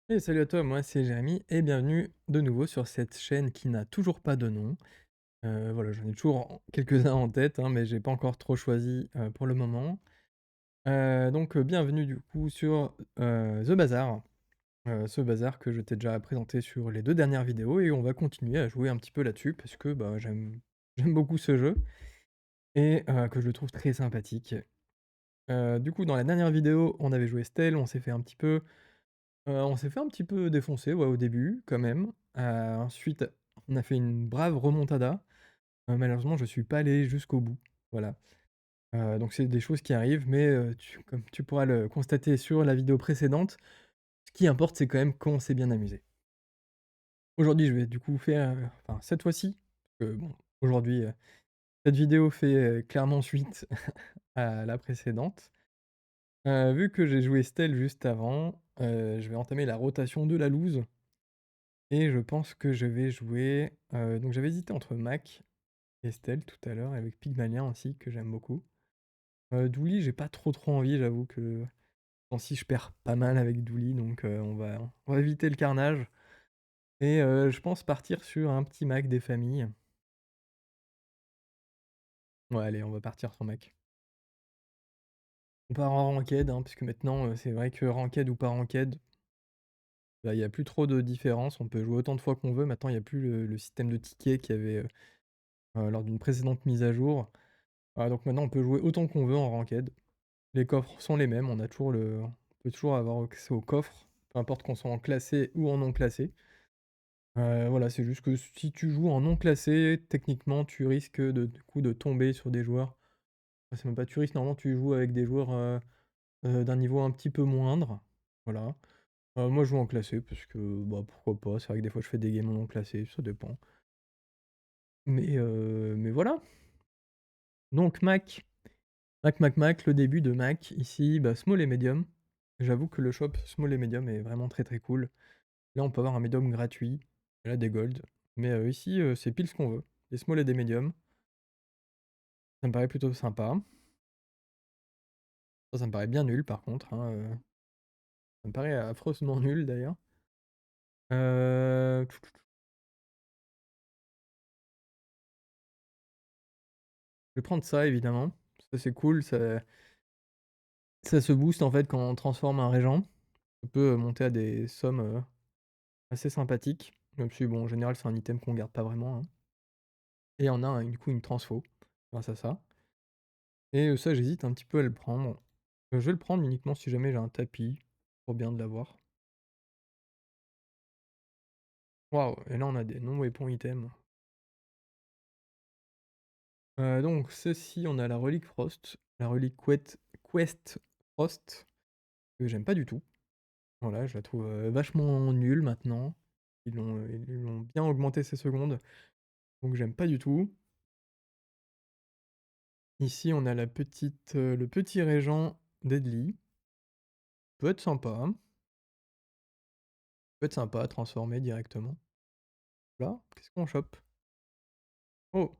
Et salut à toi, moi c'est Jérémy et bienvenue de nouveau sur cette chaîne qui n'a toujours pas de nom. Voilà, j'en ai toujours quelques-uns en tête, hein, mais j'ai pas encore trop choisi, pour le moment. Donc, bienvenue du coup sur, The Bazar. Ce bazar que je t'ai déjà présenté sur les 2 dernières vidéos et on va continuer à jouer un petit peu là-dessus parce que, bah, j'aime beaucoup ce jeu et que je le trouve très sympathique. Du coup, dans la dernière vidéo, on avait joué Stell, on s'est fait un petit peu défoncer, ouais, au début, quand même. Ensuite, on a fait une brave remontada. Malheureusement, je suis pas allé jusqu'au bout, voilà. Donc c'est des choses qui arrivent, mais comme tu pourras le constater sur la vidéo précédente, ce qui importe, c'est quand même qu'on s'est bien amusé. Aujourd'hui, je vais du coup faire, enfin cette fois-ci, bon, aujourd'hui, cette vidéo fait, clairement suite à la précédente. Vu que j'ai joué Stell juste avant, je vais entamer la rotation de la loose. Et je pense que je vais jouer, donc j'avais hésité entre Mac et Stell tout à l'heure, avec Pygmalion aussi, que j'aime beaucoup. Dooley, j'ai pas trop envie, j'avoue que ce temps-ci, je perds pas mal avec Dooley, donc on va éviter le carnage et je pense partir sur un petit Mac des familles. Ouais, allez, on va partir sur Mac. On part en ranked, hein, puisque maintenant, c'est vrai que ranked ou pas ranked, bah, il y a plus trop de différence. On peut jouer autant de fois qu'on veut. Maintenant, il y a plus le système de tickets qu'il y avait, lors d'une précédente mise à jour. Donc maintenant on peut jouer autant qu'on veut en ranked. Les coffres sont les mêmes, on peut toujours avoir accès aux coffres, peu importe qu'on soit en classé ou en non classé. Voilà, c'est juste que si tu joues en non classé, techniquement tu risques du coup de tomber sur des joueurs, enfin, c'est même pas tu risques, normalement tu joues avec des joueurs, d'un niveau un petit peu moindre, voilà. Moi je joue en classé parce que, bah, pourquoi pas, c'est vrai que des fois je fais des games en non classé, ça dépend. Mais voilà, donc Mac, le début de Mac, ici, bah, small et medium. J'avoue que le shop small et medium est vraiment très cool. Là, on peut avoir un medium gratuit, et là des gold. Mais ici, c'est pile ce qu'on veut. Des small et des medium. Ça me paraît plutôt sympa. Ça me paraît bien nul par contre, hein, ça me paraît affreusement nul d'ailleurs. Je vais prendre ça évidemment. Ça c'est cool, ça se booste en fait quand on transforme un régent. Ça peut monter à des sommes assez sympathiques. Même si bon, en général, c'est un item qu'on garde pas vraiment, hein. Et on a du coup une transfo grâce à ça. Et ça, j'hésite un petit peu à le prendre. Je vais le prendre uniquement si jamais j'ai un tapis, pour bien de l'avoir. Waouh! Et là, on a des non-weapon items. Donc ceci, on a la relique Frost, la relique Quest Frost, que j'aime pas du tout. Voilà, je la trouve, vachement nulle maintenant. Ils l'ont bien augmenté ses secondes, donc j'aime pas du tout. Ici, on a le petit régent Deadly. Peut être sympa. Peut être sympa à transformer directement. Là, qu'est-ce qu'on chope? Oh!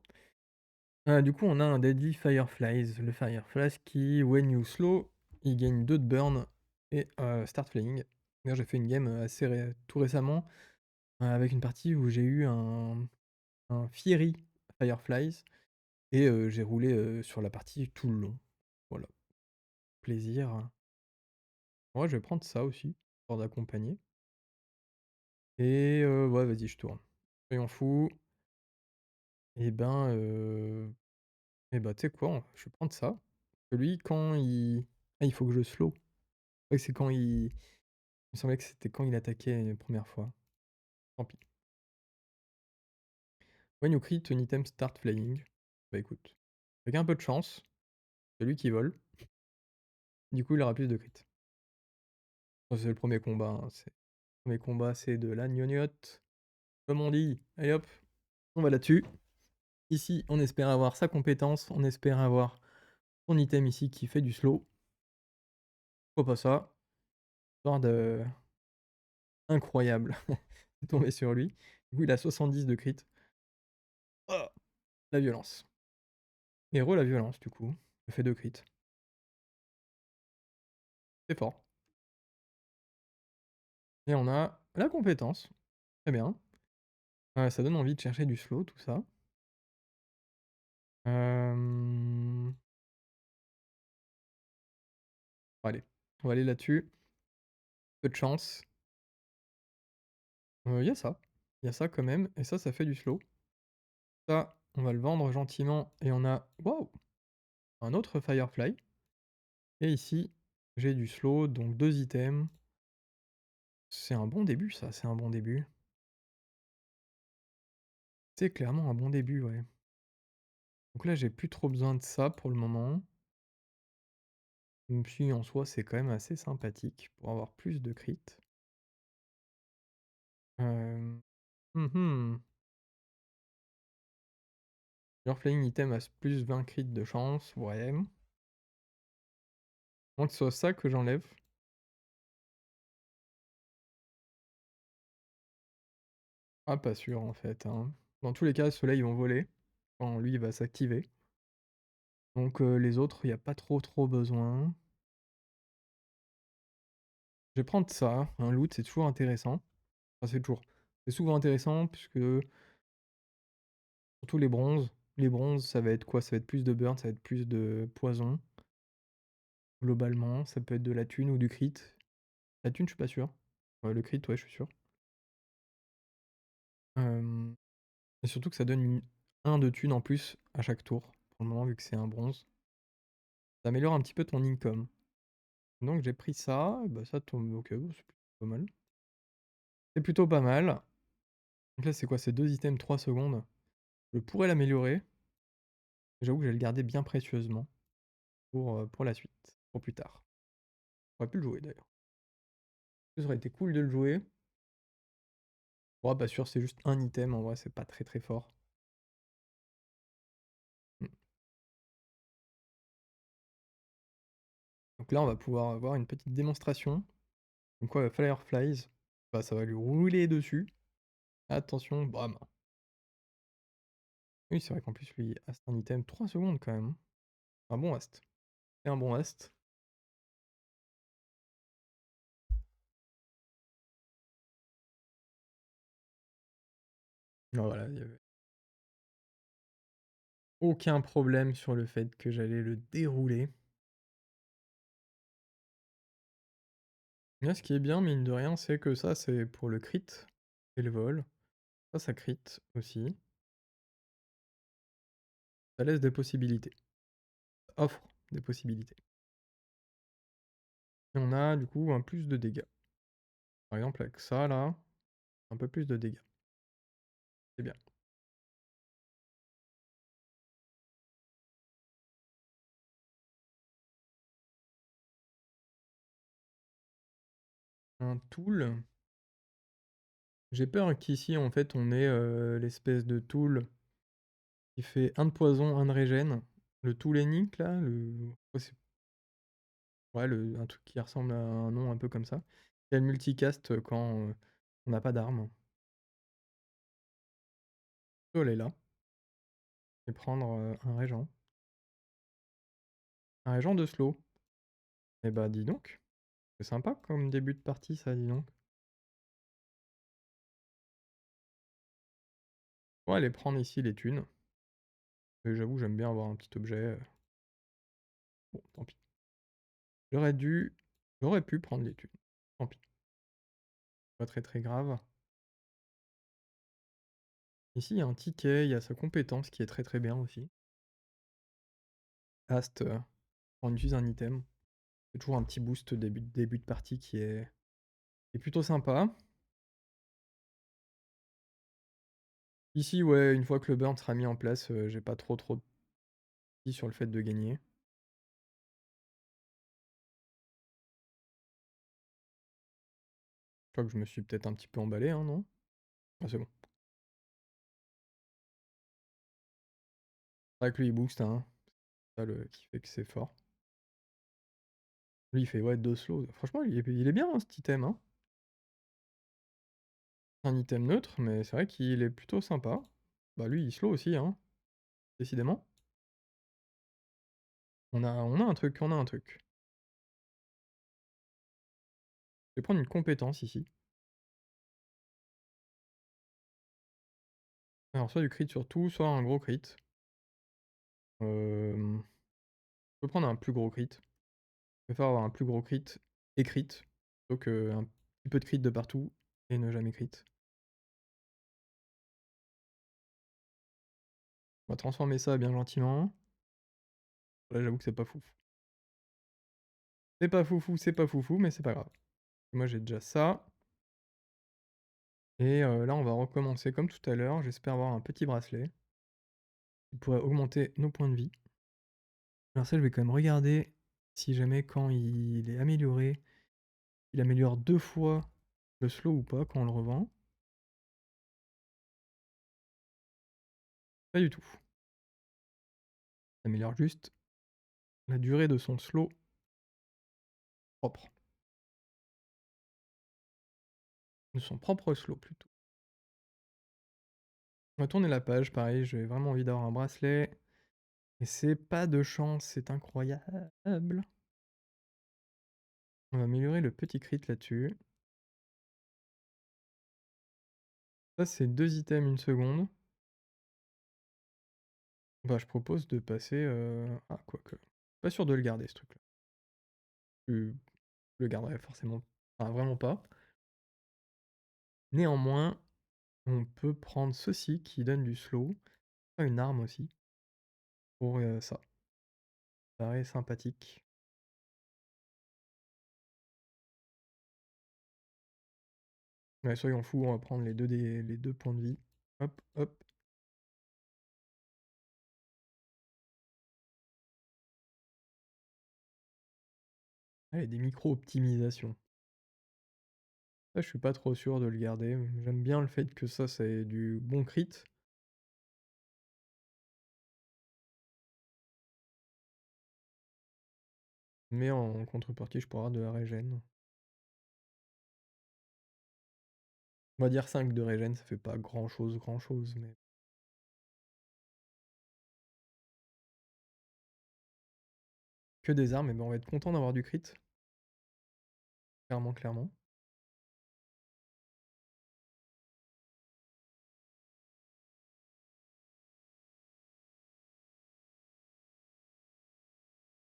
Du coup, on a un Deadly Fireflies. Le Fireflies qui, when you slow, il gagne 2 de burn et start flying. D'ailleurs, j'ai fait une game, assez tout récemment, avec une partie où j'ai eu un Fiery Fireflies et j'ai roulé, sur la partie tout le long. Voilà, plaisir. Ouais, je vais prendre ça aussi, pour d'accompagner et ouais, vas-y, je tourne. Soyons fous. Et ben, tu sais quoi? Je vais prendre ça. Lui, quand il faut que je slow. Ouais, c'est quand il me semblait que c'était quand il attaquait une première fois. Tant pis. When you crit an item start flying. Bah écoute, avec un peu de chance, c'est lui qui vole. Du coup, il aura plus de crit. Ça, c'est le premier combat, hein, le premier combat, c'est de la gnognotte, comme on dit. Allez hop, on va là-dessus. Ici, on espère avoir sa compétence, on espère avoir son item ici qui fait du slow. Pourquoi pas ça? Histoire de incroyable. C'est tombé sur lui. Du coup, il a 70 de crit. Oh! La violence. Et la violence, du coup. Ça fait 2 crit. C'est fort. Et on a la compétence. Très bien. Ça donne envie de chercher du slow, tout ça. Hem, allez, on va aller là-dessus. Peu de chance. Il y a ça. Il y a ça quand même et ça fait du slow. Ça, on va le vendre gentiment et on a waouh! Un autre Firefly et ici, j'ai du slow, donc 2 items. C'est un bon début ça, c'est un bon début. C'est clairement un bon début, ouais. Donc là, j'ai plus trop besoin de ça pour le moment. Même si en soi, c'est quand même assez sympathique pour avoir plus de crit. Hem, mmh Your flying item a plus 20 crit de chance, ouais. Moins que ce soit ça que j'enlève. Ah, pas sûr en fait, hein. Dans tous les cas, ceux-là, ils vont voler quand lui, il va s'activer. Donc les autres, il y a pas trop besoin. Je vais prendre ça, un loot, c'est toujours intéressant. Enfin, c'est souvent intéressant puisque surtout les bronzes, ça va être quoi? Ça va être plus de burn, ça va être plus de poison. Globalement, ça peut être de la thune ou du crit. La thune, je suis pas sûr. Le crit, ouais, je suis sûr. Hem et surtout que ça donne une 1 de thune en plus à chaque tour, pour le moment, vu que c'est un bronze. Ça améliore un petit peu ton income. Donc j'ai pris ça, et bah, ça tombe OK, oh, c'est plutôt pas mal. C'est plutôt pas mal. Donc là, c'est quoi? C'est 2 items 3 secondes. Je pourrais l'améliorer. J'avoue que je vais le garder bien précieusement pour la suite, pour plus tard. J'aurais pu le jouer d'ailleurs. Ça aurait été cool de le jouer. Ouais, pas sûr, c'est juste un item, en vrai, c'est pas très fort. Mmh. Donc là, on va pouvoir avoir une petite démonstration. Donc quoi, Fireflies, bah, ça va lui rouler dessus. Attention, bam! Oui, c'est vrai qu'en plus, lui, Ast un item 3 secondes quand même, hein. Un bon Ast. C'est un bon Ast. Voilà, il y avait aucun problème sur le fait que j'allais le dérouler. Là, ce qui est bien, mine de rien, c'est que ça, c'est pour le crit et le vol. Ça crit aussi. Ça laisse des possibilités. Ça offre des possibilités. Et on a du coup un plus de dégâts. Par exemple, avec ça là, un peu plus de dégâts. C'est bien. Un tool. J'ai peur qu'ici, en fait, on ait l'espèce de tool qui fait un de poison, un de régène. Le tool Enic là, ouais, un truc qui ressemble à un nom un peu comme ça. Il y a le multicast quand on n'a pas d'arme. On peut aller là et prendre un régent. Un régent de slow. Eh bah dis donc, c'est sympa comme début de partie ça, dis donc. On va aller prendre ici les thunes. Et j'avoue, j'aime bien avoir un petit objet. Bon, tant pis. J'aurais dû. J'aurais pu prendre les thunes. Tant pis. Pas très grave. Ici, il y a un ticket, il y a sa compétence qui est très bien aussi. Ast, quand on utilise un item. C'est toujours un petit boost début de partie qui est plutôt sympa. Ici, ouais, une fois que le burn sera mis en place, j'ai pas trop de soucis sur le fait de gagner. Je crois que je me suis peut-être un petit peu emballé, hein, non? Ah, c'est bon. C'est vrai que lui, il booste, hein. C'est ça qui fait que c'est fort. Lui, il fait, ouais, 2 slows. Franchement, il est bien, hein, cet item, hein. Un item neutre, mais c'est vrai qu'il est plutôt sympa. Bah, lui, il slow aussi, hein, décidément. On a un truc, on a un truc. Je vais prendre une compétence ici. Alors soit du crit sur tout, soit un gros crit. On peut prendre un plus gros crit. Je préfère avoir un plus gros crit et crit, plutôt qu'un petit peu de crit de partout et ne jamais crit. On va transformer ça bien gentiment. Là, j'avoue que c'est pas foufou. C'est pas foufou, c'est pas foufou, mais c'est pas grave. Moi, j'ai déjà ça. Et là, on va recommencer comme tout à l'heure. J'espère avoir un petit bracelet qui pourrait augmenter nos points de vie. Alors ça, je vais quand même regarder si jamais quand il est amélioré, il améliore 2 fois le slow ou pas quand on le revend. Pas du tout. Ça améliore juste la durée de son slow propre. De son propre slow plutôt. On va tourner la page, pareil, j'ai vraiment envie d'avoir un bracelet. Et c'est pas de chance, c'est incroyable. On va améliorer le petit crit là-dessus. Ça, c'est 2 items, 1 seconde. Bah, je propose de passer, ah quoique, pas sûr de le garder ce truc-là. Je le garderai forcément enfin vraiment pas. Néanmoins, on peut prendre ceci qui donne du slow, une arme aussi, pour, ça. Ça paraît sympathique. Ouais, soyons fous, on va prendre les 2 points de vie. Hop, hop. Allez, des micro-optimisations. Ça, je suis pas trop sûr de le garder. J'aime bien le fait que ça ait du bon crit. Mais en contrepartie, je pourrais avoir de la régène. On va dire 5 de régène, ça fait pas grand-chose, grand-chose, mais... Que des armes, et ben on va être content d'avoir du crit. Clairement, clairement.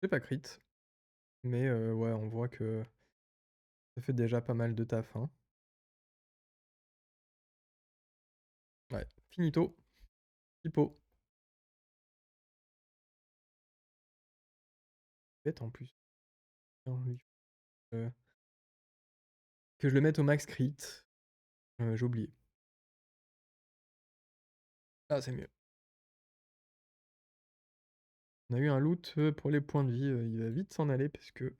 C'est pas crit, mais ouais, on voit que ça fait déjà pas mal de taf, hein. Ouais, finito. Pipo. Bête en plus. Non, lui, que je le mette au max crit. J'ai oublié. Ah, c'est mieux. On a eu un loot pour les points de vie, il va vite s'en aller parce que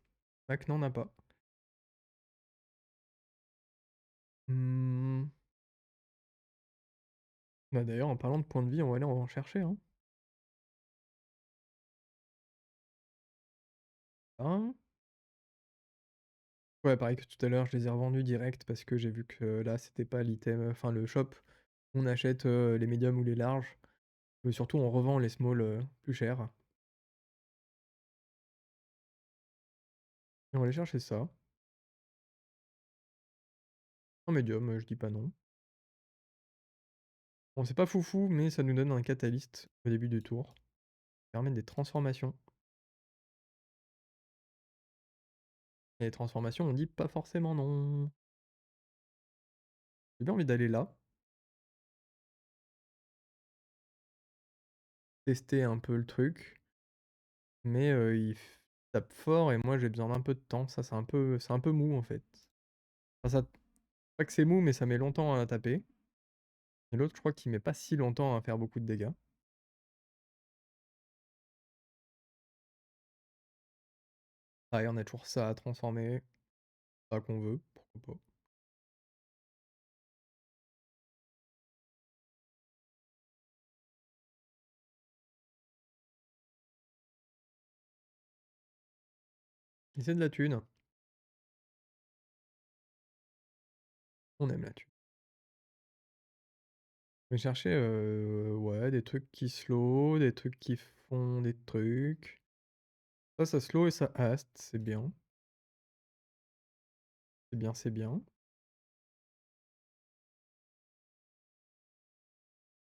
Mac n'en a pas. Mmh. Bah d'ailleurs, en parlant de points de vie, on va aller en chercher, hein. Hein. Ouais, pareil que tout à l'heure, je les ai revendus direct parce que j'ai vu que là, c'était pas l'item, enfin le shop. On achète les médiums ou les larges. Mais surtout, on revend les small plus cher. Et on va aller chercher ça. En médium, je dis pas non. Bon, c'est pas foufou, mais ça nous donne un catalyst au début du tour. Ça permet des transformations. Et les transformations, on dit pas forcément non. J'ai bien envie d'aller là. Tester un peu le truc. Mais tape fort et moi j'ai besoin d'un peu de temps. Ça, c'est un peu mou en fait. Enfin, ça, pas que c'est mou, mais ça met longtemps à taper. Et l'autre, je crois qu'il met pas si longtemps à faire beaucoup de dégâts. Pareil, on a toujours ça à transformer. Ça qu'on veut, pourquoi pas. Et c'est de la thune. On aime la thune. Je vais chercher ouais, des trucs qui slow, des trucs qui font des trucs. Ça slow et ça haste, c'est bien. C'est bien, c'est bien.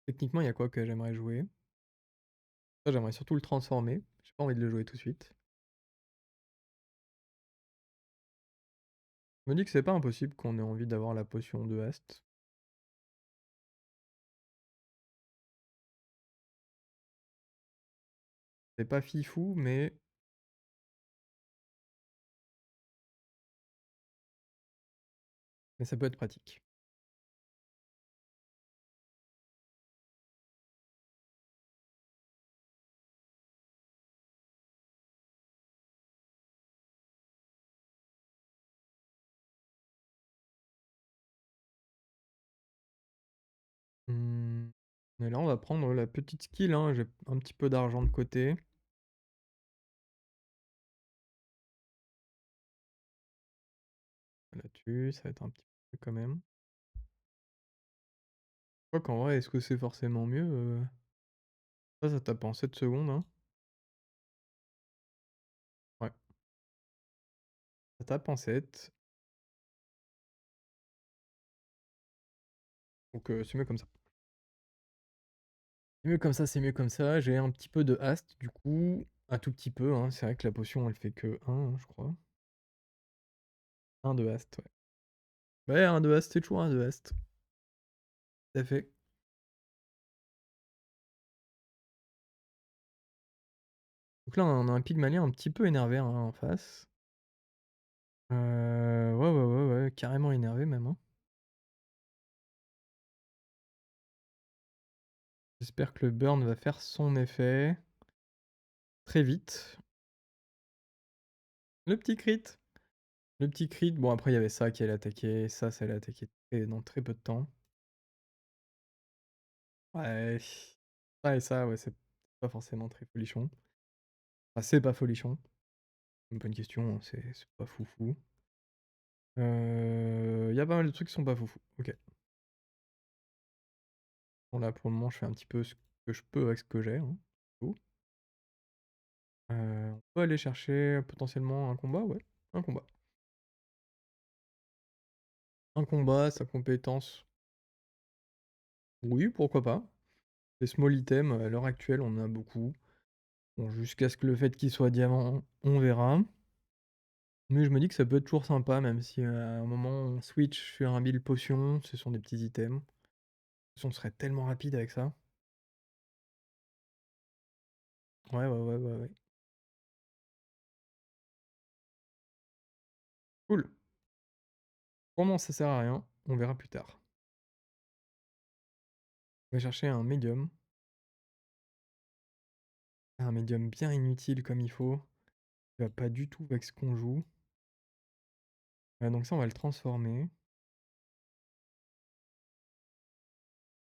Techniquement, il y a quoi que j'aimerais jouer? Ça, j'aimerais surtout le transformer. J'ai pas envie de le jouer tout de suite. Je me dis que c'est pas impossible qu'on ait envie d'avoir la potion de haste. C'est pas fifou, mais ça peut être pratique. Mmh. Et là, on va prendre la petite skill, hein. J'ai un petit peu d'argent de côté. Là-dessus, ça va être un petit peu quand même. Quoique en vrai, est-ce que c'est forcément mieux? Ça tape en 7 secondes, hein. Ouais, ça tape en 7, donc c'est mieux comme ça. C'est mieux comme ça, c'est mieux comme ça. J'ai un petit peu de haste du coup, un tout petit peu, hein. C'est vrai que la potion, elle fait que 1, hein, je crois. 1 de haste, ouais. Ouais, 1 de haste, c'est toujours 1 de haste. Tout à fait. Donc là, on a un pygmalien un petit peu énervé, hein, en face. Ouais, ouais, ouais, ouais, carrément énervé même, hein. J'espère que le burn va faire son effet très vite. Le petit crit! Le petit crit, bon après il y avait ça qui allait attaquer, ça allait attaquer dans très peu de temps. Ouais, ça et ça, ouais, c'est pas forcément très folichon. Enfin, c'est pas folichon. Même pas une question, hein, c'est pas foufou. Il y a pas mal de trucs qui sont pas foufou. OK. Bon là, pour le moment, je fais un petit peu ce que je peux avec ce que j'ai, hein, tout. On peut aller chercher potentiellement un combat, ouais, un combat. Un combat, sa compétence, oui, pourquoi pas. Les small items, à l'heure actuelle, on en a beaucoup. Bon, jusqu'à ce que le fait qu'il soit diamant, on verra. Mais je me dis que ça peut être toujours sympa, même si à un moment on switch sur un build potion, ce sont des petits items. On serait tellement rapide avec ça. Ouais, ouais, ouais, ouais, ouais. Cool. Pour le moment, ça sert à rien, on verra plus tard. On va chercher un médium. Un médium bien inutile comme il faut. Qui va pas du tout avec ce qu'on joue. Donc ça, on va le transformer.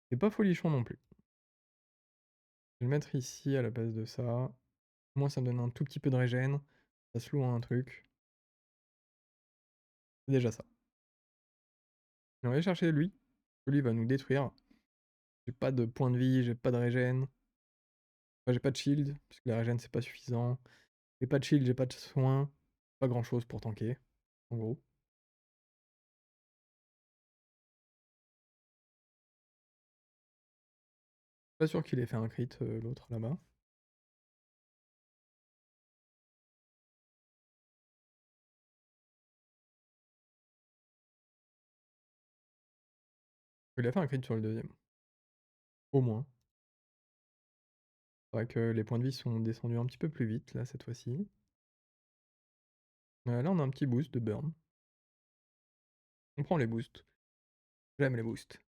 C'est pas folichon non plus. Je vais le mettre ici à la place de ça. Moi, ça me donne un tout petit peu de régène. Ça se loue à un truc. C'est déjà ça. Et on va aller chercher lui. Lui va nous détruire. J'ai pas de point de vie, j'ai pas de régène. Enfin, j'ai pas de shield, parce que la régène c'est pas suffisant. J'ai pas de shield, j'ai pas de soin. Pas grand chose pour tanker, en gros. Pas sûr qu'il ait fait un crit, l'autre là-bas. Il a fait un crit sur le deuxième. Au moins. C'est vrai que les points de vie sont descendus un petit peu plus vite, là, cette fois-ci. Là, on a un petit boost de burn. On prend les boosts. J'aime les boosts.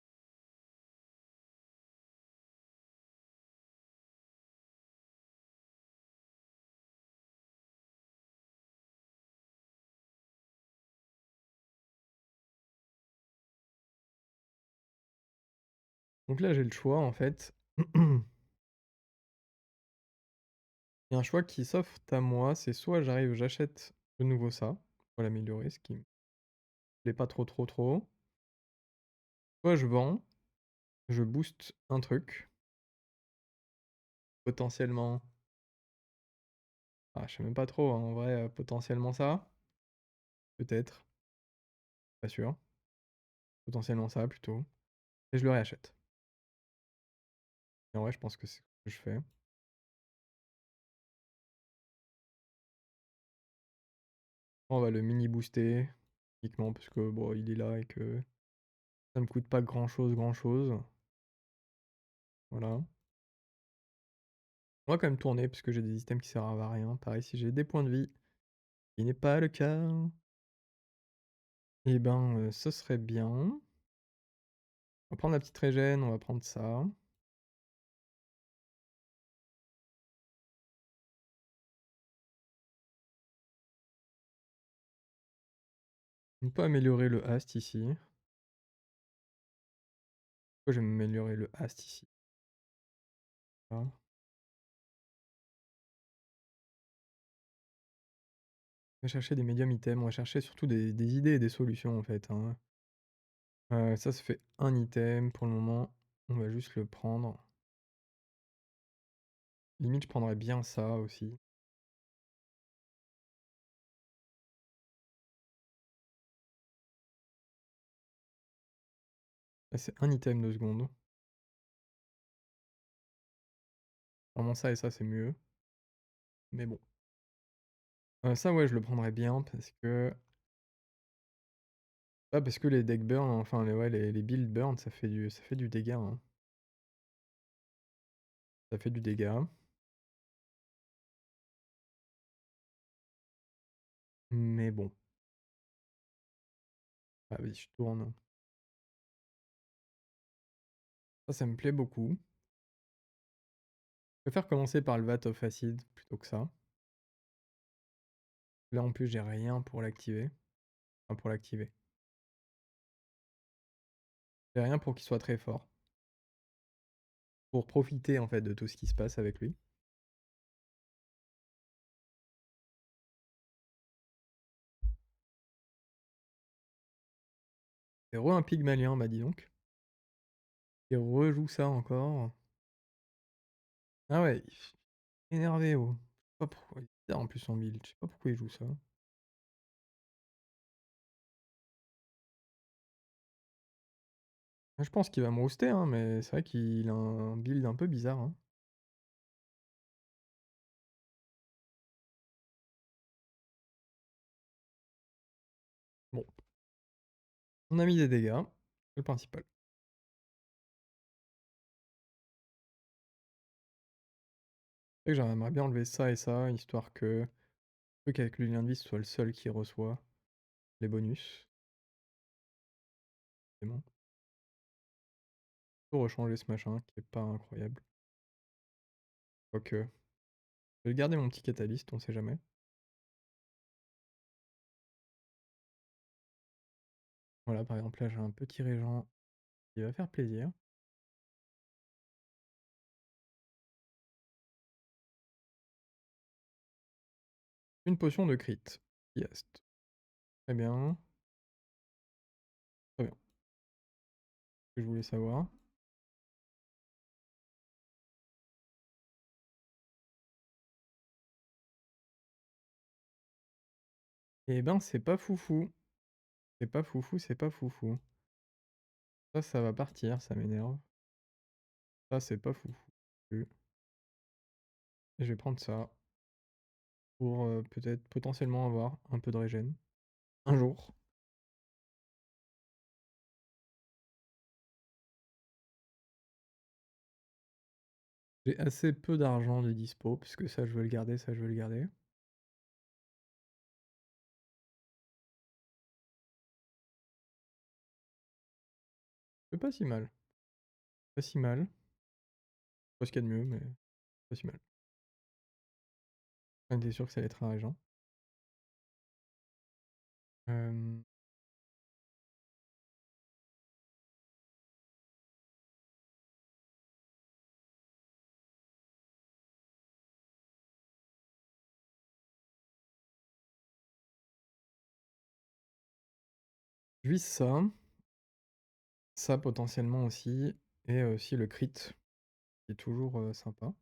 Donc là, j'ai le choix, en fait. Il y a un choix qui s'offre à moi, c'est soit j'arrive, j'achète de nouveau ça, pour l'améliorer, ce qui me plaît pas trop, trop, trop. Soit je vends, je booste un truc, potentiellement. Ah, je sais même pas trop, hein, en vrai, potentiellement ça, peut-être, pas sûr. Potentiellement ça plutôt, et je le réachète. Et en vrai, je pense que c'est ce que je fais. On va le mini booster, uniquement parce que bon, il est là et que ça me coûte pas grand chose. Voilà. On va quand même tourner parce que j'ai des items qui servent à rien. Pareil, si j'ai des points de vie, ce qui n'est pas le cas, et ben, ce serait bien. On va prendre la petite régène, on va prendre ça. On peut améliorer le hast ici. Pourquoi je vais m'améliorer le hast ici? Là. On va chercher des médium items, on va chercher surtout des idées et des solutions en fait, hein. Ça fait un item pour le moment, on va juste le prendre. Limite, je prendrais bien ça aussi. Là, c'est un item 2 secondes. Vraiment ça et ça, c'est mieux. Mais bon. Ça, ouais, je le prendrais bien parce que parce que les deck burn, enfin les build burn, ça fait du dégât, hein. Ça fait du dégât. Mais bon. Ah oui, je tourne. Ça me plaît beaucoup. Je préfère commencer par le Vat of Acid plutôt que ça. Là, en plus, j'ai rien pour l'activer. Enfin, pour l'activer. J'ai rien pour qu'il soit très fort. Pour profiter, en fait, de tout ce qui se passe avec lui. C'est re un Pygmalien, bah dis donc. Il rejoue ça encore. Ah ouais, énervé, oh. Je sais pas pourquoi. Il est bizarre en plus son build. Je sais pas pourquoi il joue ça. Je pense qu'il va me roaster, hein, mais c'est vrai qu'il a un build un peu bizarre, hein. Bon, on a mis des dégâts, c'est le principal. C'est vrai que j'aimerais bien enlever ça et ça, histoire que le truc avec le lien de vie soit le seul qui reçoit les bonus. C'est bon. Faut rechanger ce machin qui est pas incroyable. Quoique, je vais garder mon petit catalyste, on sait jamais. Voilà, par exemple, là j'ai un petit régent qui va faire plaisir. Une potion de crit. Yes. Très bien. Très bien. Ce que je voulais savoir. Eh ben, c'est pas foufou. C'est pas foufou, c'est pas foufou. Ça va partir, ça m'énerve. Ça, c'est pas foufou. Et je vais prendre ça pour peut-être potentiellement avoir un peu de régène. Un jour. J'ai assez peu d'argent de dispo, puisque ça je veux le garder, ça je veux le garder. C'est pas si mal. Pas si mal. Pas ce qu'il y a de mieux, mais pas si mal. On était sûr que ça allait être un régent. Euh, je vise ça. Ça potentiellement aussi. Et aussi le crit, qui est toujours sympa.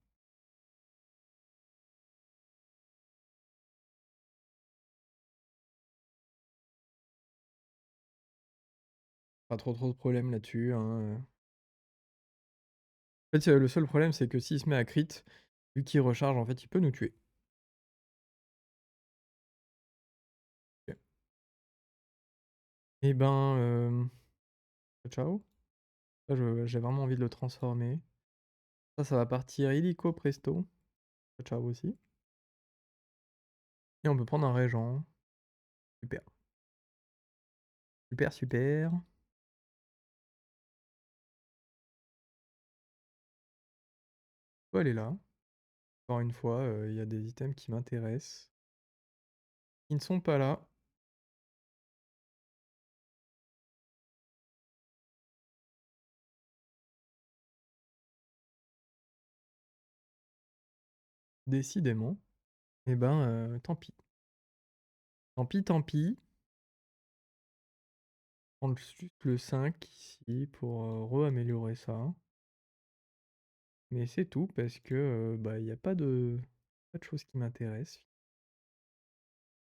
Pas trop de problèmes là-dessus, hein. En fait, le seul problème, c'est que s'il se met à crit, vu qu'il recharge, en fait, il peut nous tuer. OK. Et ben, ciao. Ça, j'ai vraiment envie de le transformer. Ça va partir illico presto. Ciao aussi. Et on peut prendre un régent. Super. Super, super. Faut aller là. Encore une fois, il y a des items qui m'intéressent. Ils ne sont pas là. Décidément. Et ben, tant pis. Tant pis, tant pis. Prendre juste le 5 ici pour, re-améliorer ça. Mais c'est tout parce que, bah, il y a pas de choses qui m'intéressent.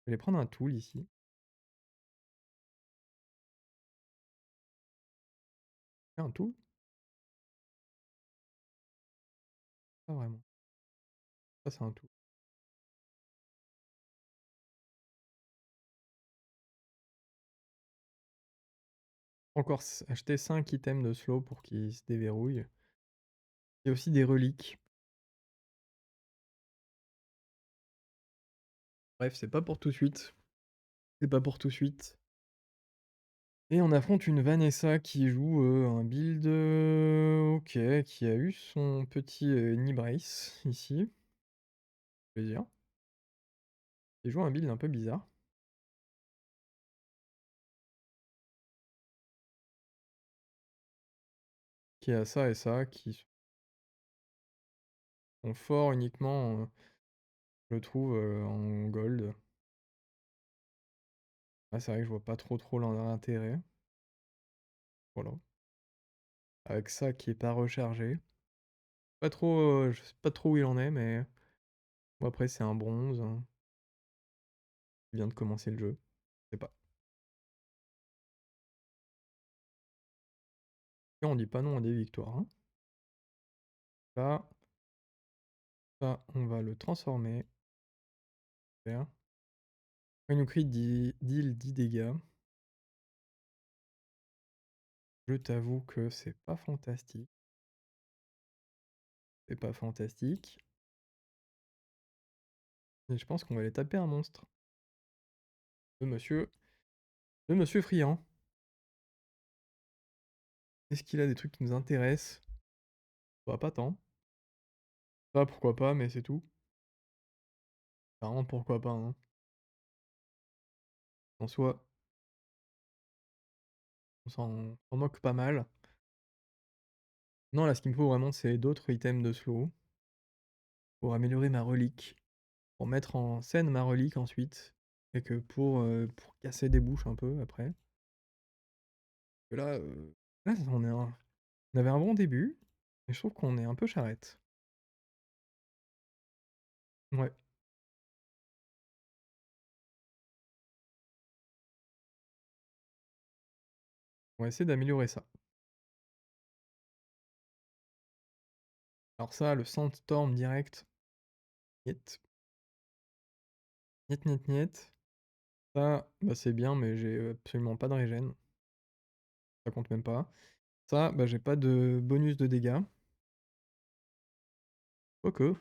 Je vais prendre un tool ici. Un tool? Pas vraiment. Ça, c'est un tool. Encore acheter 5 items de slow pour qu'ils se déverrouillent. Il y a aussi des reliques. Bref, c'est pas pour tout de suite. C'est pas pour tout de suite. Et on affronte une Vanessa qui joue un build ok, qui a eu son petit Nibrace ici. Plaisir. Il joue un build un peu bizarre. Qui a ça et ça, qui sont forts uniquement, je trouve, en gold. Ah, c'est vrai que je vois pas trop l'intérêt. Voilà. Avec ça qui est pas rechargé. Pas trop, je sais pas trop où il en est, mais bon, après c'est un bronze, hein. Il vient de commencer le jeu. Je sais pas. Et on dit pas non à des victoires, hein. Là, ça, on va le transformer. Super. Il nous crie deal 10 dégâts. Je t'avoue que c'est pas fantastique. C'est pas fantastique. Et je pense qu'on va aller taper un monstre. De monsieur. De monsieur Friand. Est-ce qu'il a des trucs qui nous intéressent? Bah, pas tant. Ça, pourquoi pas, mais c'est tout. Vraiment, pourquoi pas, hein. En soi, on s'en moque pas mal. Non, là, ce qu'il me faut vraiment, c'est d'autres items de slow. Pour améliorer ma relique. Pour mettre en scène ma relique ensuite. Et que pour casser des bouches un peu après. Que là, on avait un bon début. Mais je trouve qu'on est un peu charrette. Ouais, on va essayer d'améliorer ça. Alors ça, le Sandstorm direct. Niet. Niet, niet, niet. Ça, bah c'est bien, mais j'ai absolument pas de régène. Ça compte même pas. Ça, bah j'ai pas de bonus de dégâts. Quoique.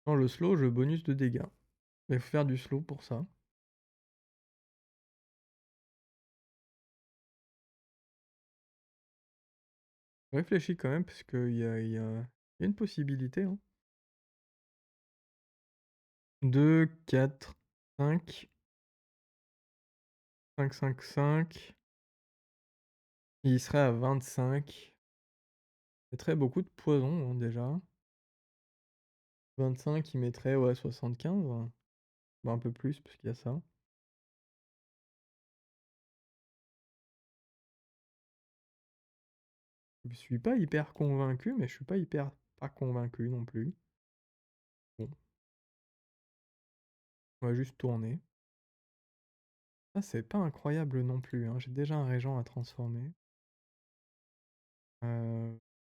Dans le slow, je bonus de dégâts. Mais faut faire du slow pour ça. Réfléchis quand même, parce qu'il y a une possibilité, hein. 2, 4, 5. 5, 5, 5. Il serait à 25. Il mettrait beaucoup de poison, hein, déjà. 25, il mettrait, ouais, 75. Bah, un peu plus, parce qu'il y a ça. Je suis pas hyper convaincu, mais je suis pas hyper pas convaincu non plus. Bon, on va juste tourner. Ça, c'est pas incroyable non plus, hein. J'ai déjà un régent à transformer.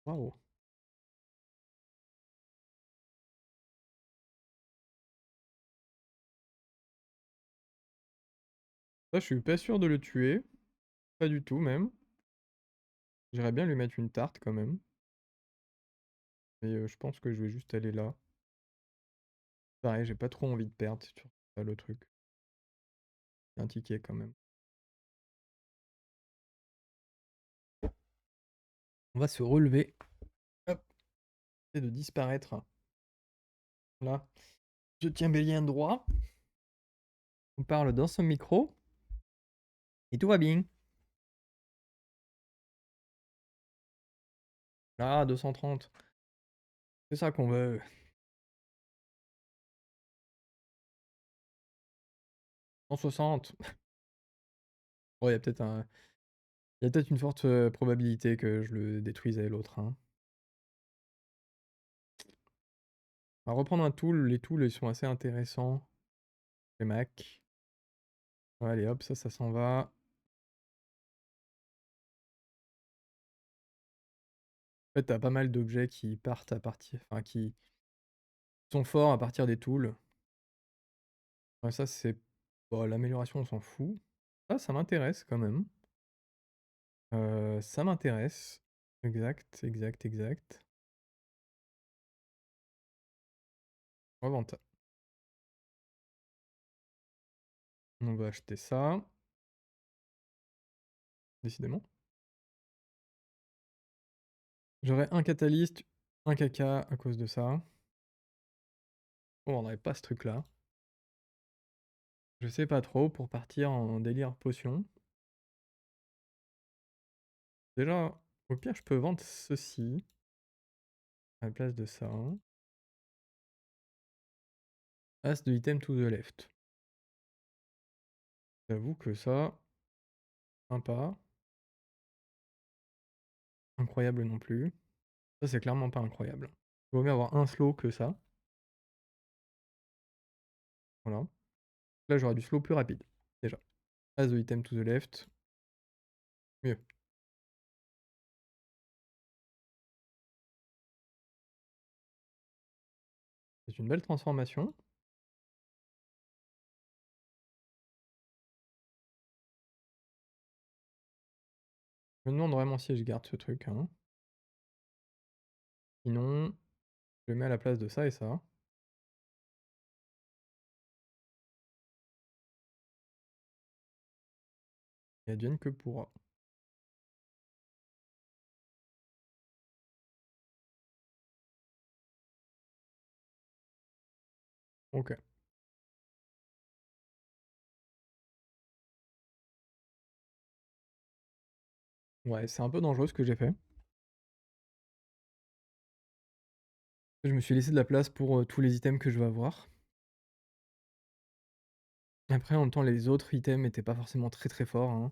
Waouh! Ça, je suis pas sûr de le tuer, pas du tout même. J'aimerais bien lui mettre une tarte quand même, mais je pense que je vais juste aller là. Pareil, j'ai pas trop envie de perdre, c'est surtout ça le truc. Il y a un ticket quand même. On va se relever. Hop, et de disparaître. Là. Je tiens bien droit. On parle dans son micro. Et tout va bien. Ah, 230. C'est ça qu'on veut. 160. Bon, il y a peut-être un... Il y a peut-être une forte probabilité que je le détruisais l'autre, hein. On va reprendre un tool. Les tools, ils sont assez intéressants. Les Mac. Allez, hop, ça s'en va. En fait, t'as pas mal d'objets qui partent à partir... Enfin, qui sont forts à partir des tools. Ouais, ça, c'est... Bon, l'amélioration, on s'en fout. Ça m'intéresse quand même. Ça m'intéresse. Exact, exact, exact. Revente. On va acheter ça. Décidément. J'aurais un catalyste, un caca à cause de ça. Oh, on n'aurait pas ce truc-là. Je sais pas trop pour partir en délire potion. Déjà, au pire, je peux vendre ceci à la place de ça. As de item to the left. J'avoue que ça, sympa. Incroyable non plus. Ça, c'est clairement pas incroyable. Il vaut mieux avoir un slow que ça. Voilà. Là, j'aurai du slow plus rapide. Déjà. As the item to the left. Mieux. C'est une belle transformation. Je me demande vraiment si je garde ce truc, hein. Sinon, je le mets à la place de ça et ça. Et advienne que pourra. Ok. Ouais, c'est un peu dangereux ce que j'ai fait. Je me suis laissé de la place pour tous les items que je veux avoir. Après, en même temps, les autres items étaient pas forcément très très forts, hein.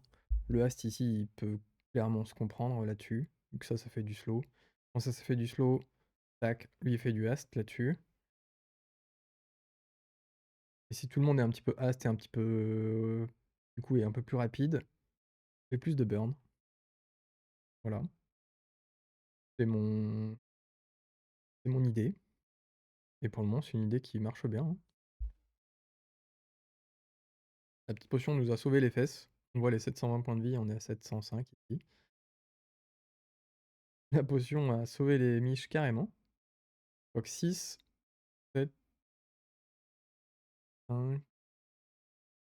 Le hast ici, il peut clairement se comprendre là-dessus. Donc ça fait du slow. Quand ça fait du slow, tac, lui il fait du hast là-dessus. Et si tout le monde est un petit peu hast et un petit peu... du coup, est un peu plus rapide, fait plus de burn. Voilà. C'est mon idée. Et pour le moment, c'est une idée qui marche bien, hein. La petite potion nous a sauvé les fesses. On voit les 720 points de vie, on est à 705 ici. La potion a sauvé les miches carrément. Donc 6, 7, 5.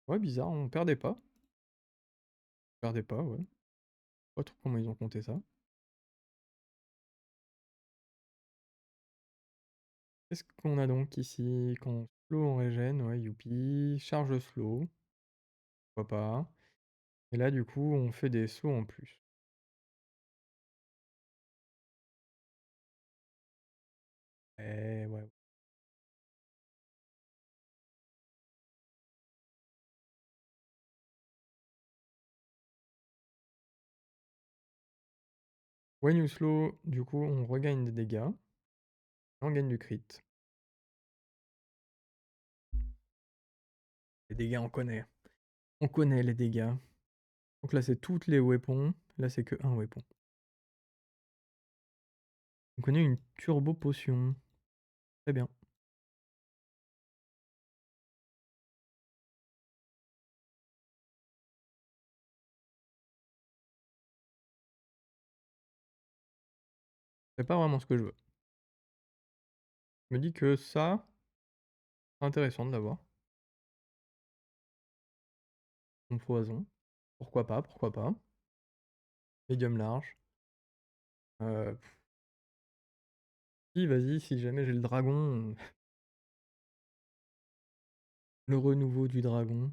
Ouais, bizarre, on perdait pas. On perdait pas, ouais. Pas trop comment ils ont compté ça. Qu'est-ce qu'on a donc ici? Quand slow on régène, ouais, youpi. Charge slow, pourquoi pas. Et là, du coup, on fait des slows en plus. Ouais. When you slow, du coup, on regagne des dégâts. Et on gagne du crit. Les dégâts, on connaît. On connaît les dégâts. Donc là, c'est toutes les weapons. Là, c'est que un weapon. On connaît une turbo potion. Très bien. C'est pas vraiment ce que je veux. Je me dis que ça, c'est intéressant de l'avoir. Une poison. Pourquoi pas, pourquoi pas. Médium large. Euh, Si, vas-y, si jamais j'ai le dragon, le renouveau du dragon,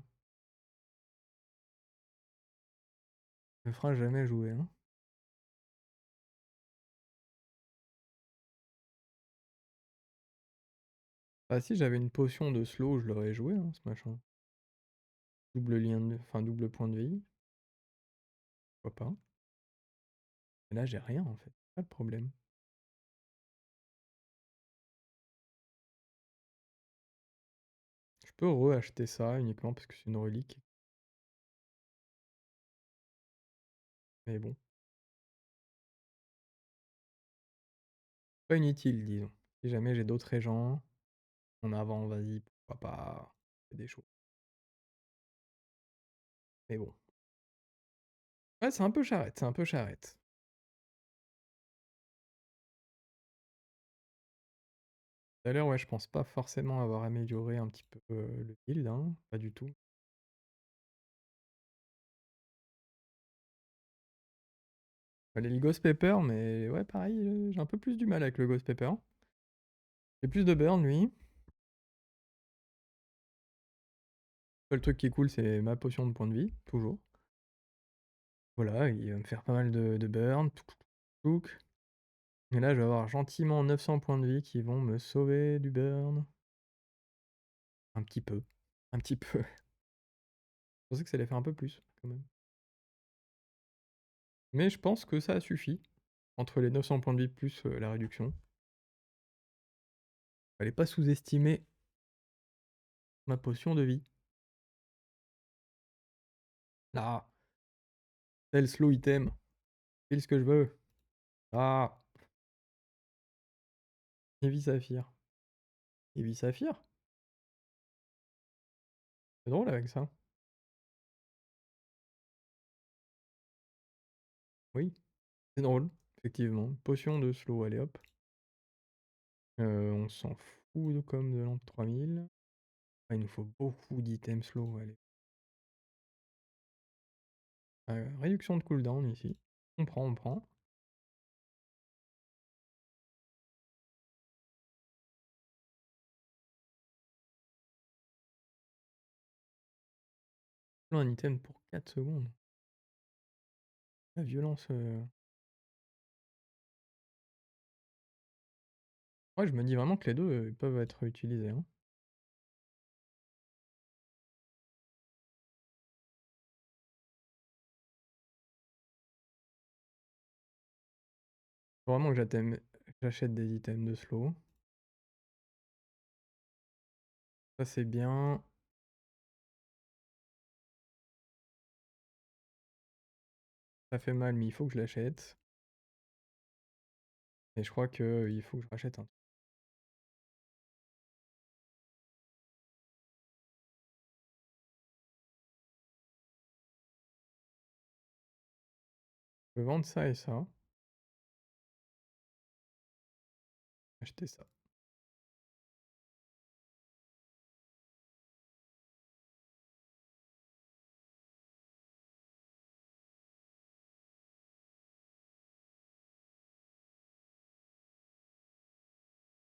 me fera jamais jouer, hein. Ah si j'avais une potion de slow, je l'aurais joué, hein, ce machin. Double lien de... Enfin, double point de vie. Pourquoi pas. Et là, j'ai rien, en fait. Pas de problème. Je peux re-acheter ça uniquement parce que c'est une relique. Mais bon. Pas inutile, disons. Si jamais j'ai d'autres régents, en avant, vas-y, pourquoi pas. C'est des choses. Mais bon. Ouais, c'est un peu charrette, c'est un peu charrette. Tout à l'heure, ouais, je pense pas forcément avoir amélioré un petit peu le build, hein, pas du tout. Fallait le Ghost Pepper, mais ouais, pareil, j'ai un peu plus du mal avec le Ghost Pepper. J'ai plus de burn, lui. Le truc qui est cool, c'est ma potion de point de vie, toujours. Voilà, il va me faire pas mal de burn. Touc, touc, touc. Et là, je vais avoir gentiment 900 points de vie qui vont me sauver du burn. Un petit peu. Un petit peu. Je pensais que ça allait faire un peu plus, quand même. Mais je pense que ça suffit. Entre les 900 points de vie plus la réduction. Fallait pas sous-estimer ma potion de vie. Là, tel slow item. Pile ce que je veux. Ah, Heavy Saphir. Heavy Saphir? C'est drôle avec ça. Oui, c'est drôle, effectivement. Potion de slow, allez hop. On s'en fout comme de l'an 3000. Ah, il nous faut beaucoup d'items slow, allez. Réduction de cooldown ici. On prend, on prend. Un item pour 4 secondes. La violence. Ouais, je me dis vraiment que les deux peuvent être utilisés, hein. Faut vraiment que j'achète des items de slow. Ça c'est bien. Ça fait mal, mais il faut que je l'achète. Et je crois que il faut que je rachète un. Je peux vendre ça et ça. Acheter ça.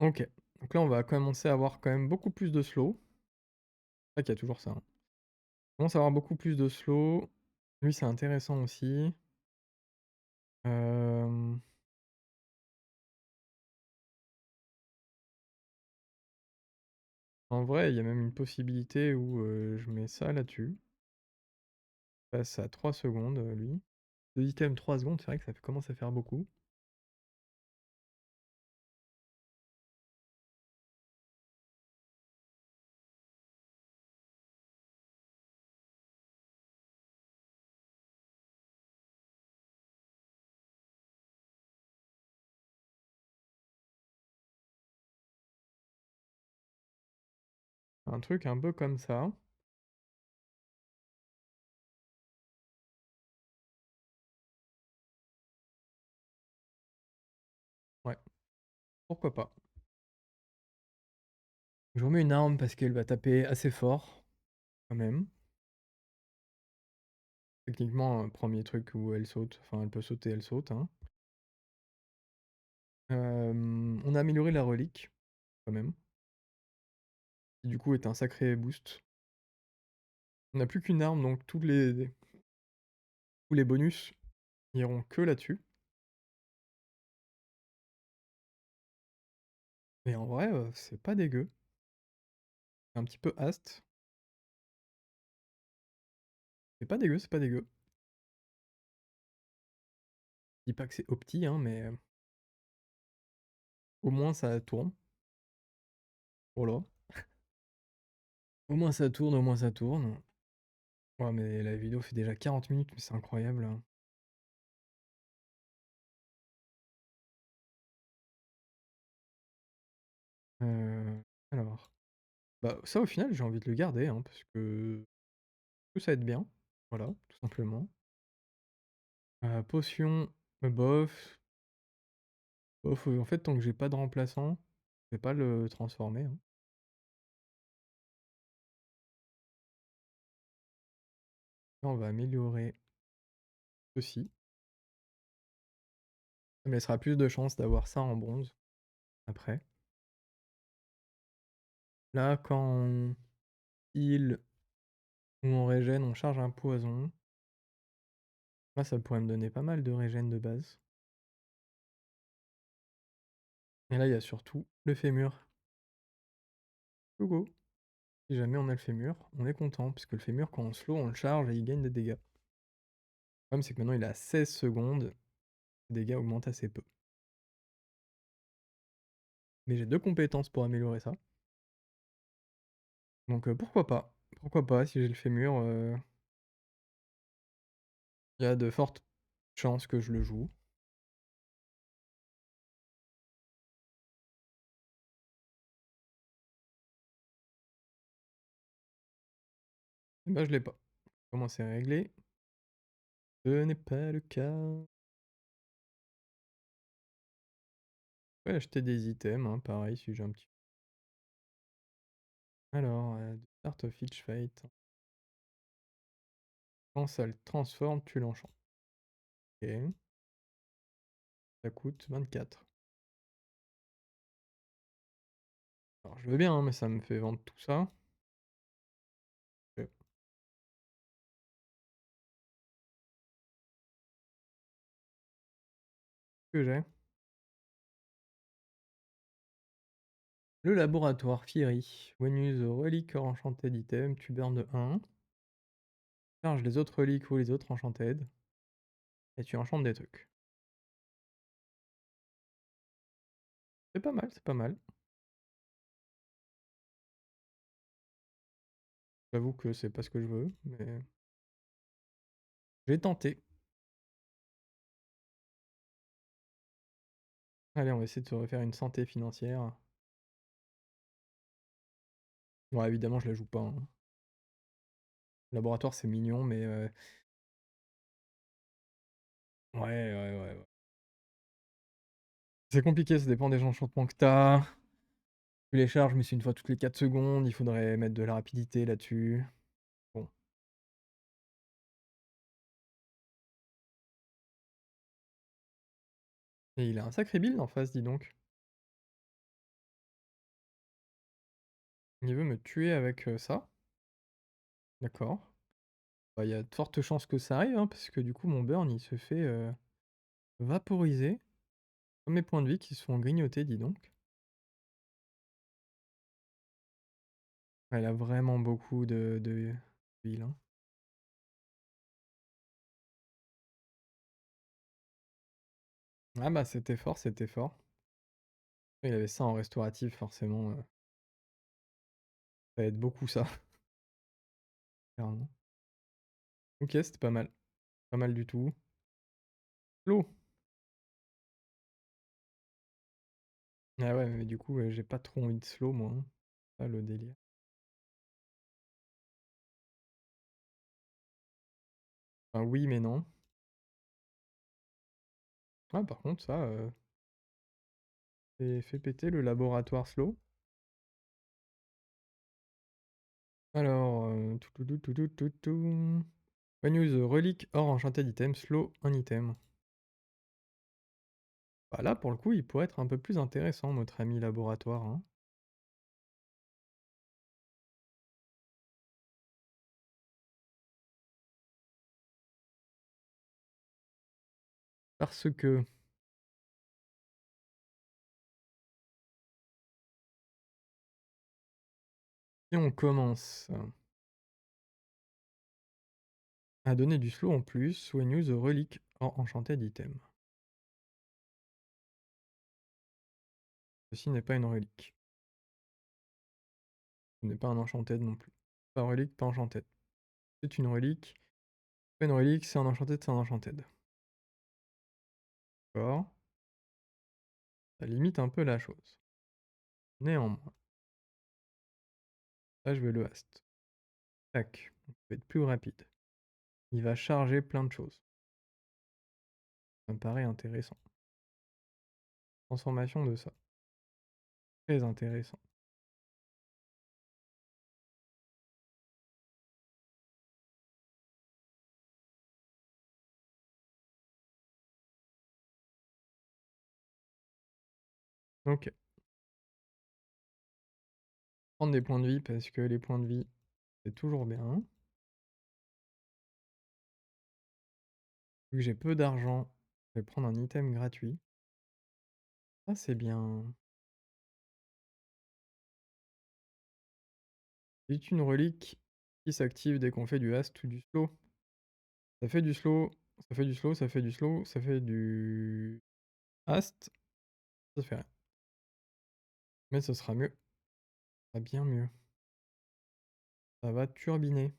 Ok. Donc là, on va commencer à avoir quand même beaucoup plus de slow. C'est vrai qu'il y a toujours ça, hein. On commence à avoir beaucoup plus de slow. Lui, c'est intéressant aussi. Euh, En vrai, il y a même une possibilité où je mets ça là-dessus. Je passe à 3 secondes, lui. 2 items 3 secondes, c'est vrai que ça commence à faire beaucoup. Un truc un peu comme ça. Ouais, pourquoi pas. Je remets une arme parce qu'elle va taper assez fort, quand même. Techniquement, premier truc où elle saute, enfin elle peut sauter, elle saute, hein. On a amélioré la relique, quand même, qui du coup est un sacré boost. On n'a plus qu'une arme, donc tous les bonus iront que là-dessus. Et en vrai, c'est pas dégueu. C'est un petit peu hast. C'est pas dégueu, c'est pas dégueu. Je dis pas que c'est opti, hein, mais au moins ça tourne. Voilà. Au moins ça tourne, au moins ça tourne. Ouais, mais la vidéo fait déjà 40 minutes, mais c'est incroyable, hein. Heu, alors, bah, ça au final, j'ai envie de le garder, hein, parce que ça aide bien. Voilà, tout simplement. Potion, bof, bof, en fait, tant que j'ai pas de remplaçant, je vais pas le transformer, hein. Là, on va améliorer ceci. Ça me laissera plus de chances d'avoir ça en bronze, après. Là, quand on heal ou on régène, on charge un poison. Là, ça pourrait me donner pas mal de régène de base. Et là, il y a surtout le fémur. Coucou! Si jamais on a le fémur, on est content, puisque le fémur, quand on slow, on le charge et il gagne des dégâts. Le problème, c'est que maintenant, il a 16 secondes. Les dégâts augmentent assez peu. Mais j'ai deux compétences pour améliorer ça. Donc pourquoi pas? Pourquoi pas, si j'ai le fémur, il y a de fortes chances que je le joue. Et bah, je l'ai pas. Comment c'est réglé? Ce n'est pas le cas. Je vais acheter des items, hein, pareil, si j'ai un petit. Alors, Start of each fight. Quand ça le transforme, tu l'enchantes. Ok. Ça coûte 24. Alors, je veux bien, hein, mais ça me fait vendre tout ça. Ok. Que j'ai? Le laboratoire Fieri. When you use a relic or enchanted item, tu burn de 1. Charge les autres reliques ou les autres enchanted. Et tu enchantes des trucs. C'est pas mal, c'est pas mal. J'avoue que c'est pas ce que je veux, mais j'ai tenté. Allez, on va essayer de se refaire une santé financière. Ouais, évidemment, je la joue pas, hein. Laboratoire, c'est mignon, mais ouais, ouais, ouais, ouais. C'est compliqué, ça dépend des enchantements que t'as. Tu les charges, mais c'est une fois toutes les 4 secondes. Il faudrait mettre de la rapidité là-dessus. Bon. Et il a un sacré build en face, dis donc. Il veut me tuer avec ça. D'accord. Bah, il y a de fortes chances que ça arrive, hein, parce que du coup, mon burn, il se fait vaporiser. Comme mes points de vie qui se font grignoter, dis donc. Elle a vraiment beaucoup de heal, hein. Ah bah, c'était fort, c'était fort. Il avait ça en restauratif, forcément, ça aide beaucoup ça, clairement. OK, c'était pas mal. Pas mal du tout. L'eau! Ah ouais, mais du coup, j'ai pas trop envie de slow moi, hein. C'est ça le délire. Enfin oui, mais non. Ah par contre ça, fais péter le laboratoire slow. Alors, when use a relic or enchanted item, slow un item. Bah là, pour le coup, il pourrait être un peu plus intéressant, notre ami laboratoire, hein. Parce que si on commence à donner du slow en plus, when use a relic or enchanted item. Ceci n'est pas une relique. Ce n'est pas un enchanted non plus. Pas relique, pas enchanted. C'est une relique. Pas une relique, c'est un enchanted, c'est un enchanted. D'accord. Ça limite un peu la chose. Néanmoins, là je vais le hast. Tac. On peut être plus rapide. Il va charger plein de choses. Ça me paraît intéressant. Transformation de ça. Très intéressant. Ok. Prendre des points de vie parce que les points de vie, c'est toujours bien. Vu que j'ai peu d'argent, je vais prendre un item gratuit. Ça, c'est bien. C'est une relique qui s'active dès qu'on fait du hast ou du slow. Ça fait du slow, ça fait du slow, ça fait du slow, ça fait du hast. Ça fait rien. Mais ce sera mieux. Ça va bien mieux. Ça va turbiner.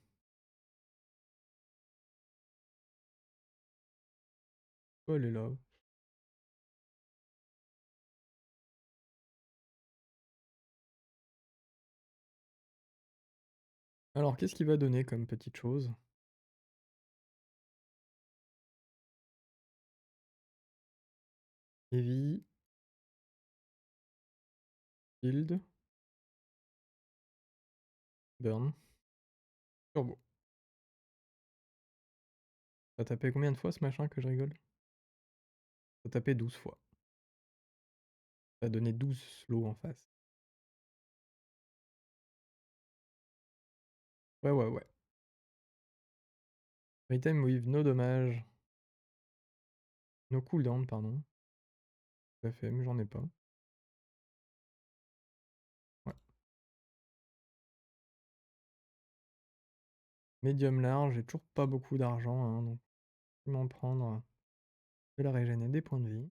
Oh, elle est là. Alors, qu'est-ce qu'il va donner comme petite chose? Heavy. Shield. Burn. Turbo. Ça a tapé combien de fois ce machin que je rigole? Ça a tapé 12 fois. Ça a donné 12 slow en face. Ouais, ouais, ouais. Item with no dommage. No cooldown, pardon. Tout à fait, mais j'en ai pas. Ouais. Médium large, j'ai toujours pas beaucoup d'argent, hein, donc je vais m'en prendre de la régène et des points de vie.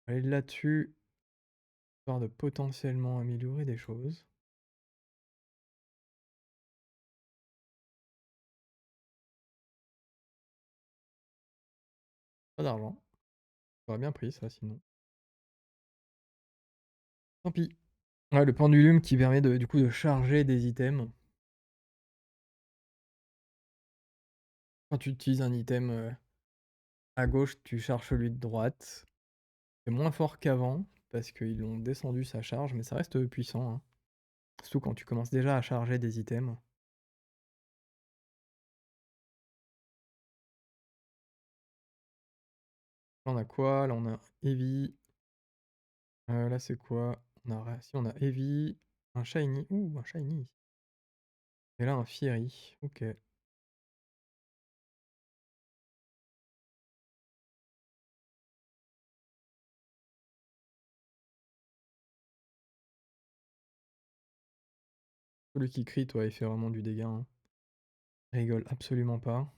Aller là-dessus, histoire de potentiellement améliorer des choses. Pas d'argent. J'aurais bien pris ça sinon. Tant pis. Ouais, le pendulum qui permet du coup de charger des items. Quand tu utilises un item à gauche, tu charges celui de droite. C'est moins fort qu'avant, parce qu'ils l'ont descendu sa charge, mais ça reste puissant, hein. Surtout quand tu commences déjà à charger des items. Là on a quoi? Là on a Heavy. Là c'est quoi? Si on a Heavy, un Shiny. Ouh, un Shiny. Et là un Fiery. Ok. Celui qui crie, toi, il fait vraiment du dégât, hein. Rigole absolument pas.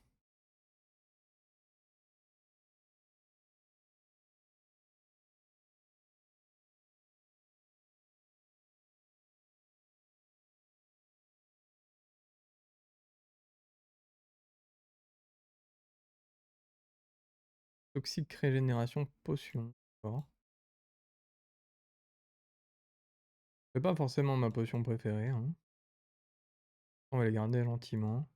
Toxique régénération potion. D'accord. C'est pas forcément ma potion préférée, hein. On va les garder gentiment.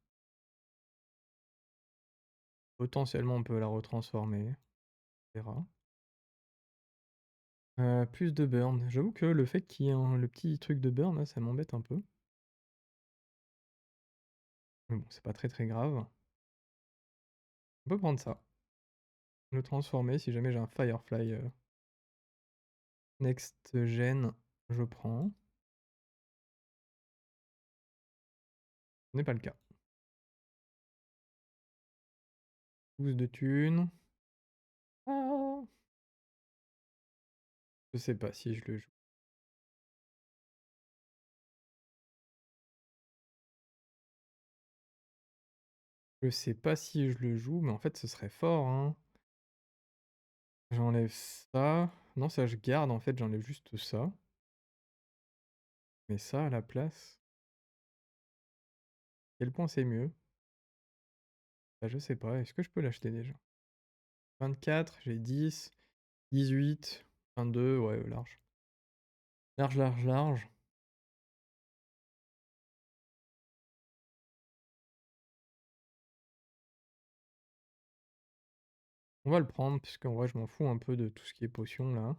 Potentiellement, on peut la retransformer, on verra. Plus de burn. J'avoue que le fait qu'il y ait le petit truc de burn là, ça m'embête un peu. Mais bon, c'est pas très, très grave. On peut prendre ça. Le transformer si jamais j'ai un Firefly, next gen, je prends. Ce n'est pas le cas. Pouce de thunes. Ah! Je sais pas si je le joue. Je sais pas si je le joue, mais en fait ce serait fort, hein. J'enlève ça. Non, ça je garde en fait, j'enlève juste ça. Mais ça à la place, quel point c'est mieux? Bah, je sais pas, est-ce que je peux l'acheter déjà? 24, j'ai 10, 18, 22, ouais, large. Large, large, large. On va le prendre, puisqu'en vrai, je m'en fous un peu de tout ce qui est potion là.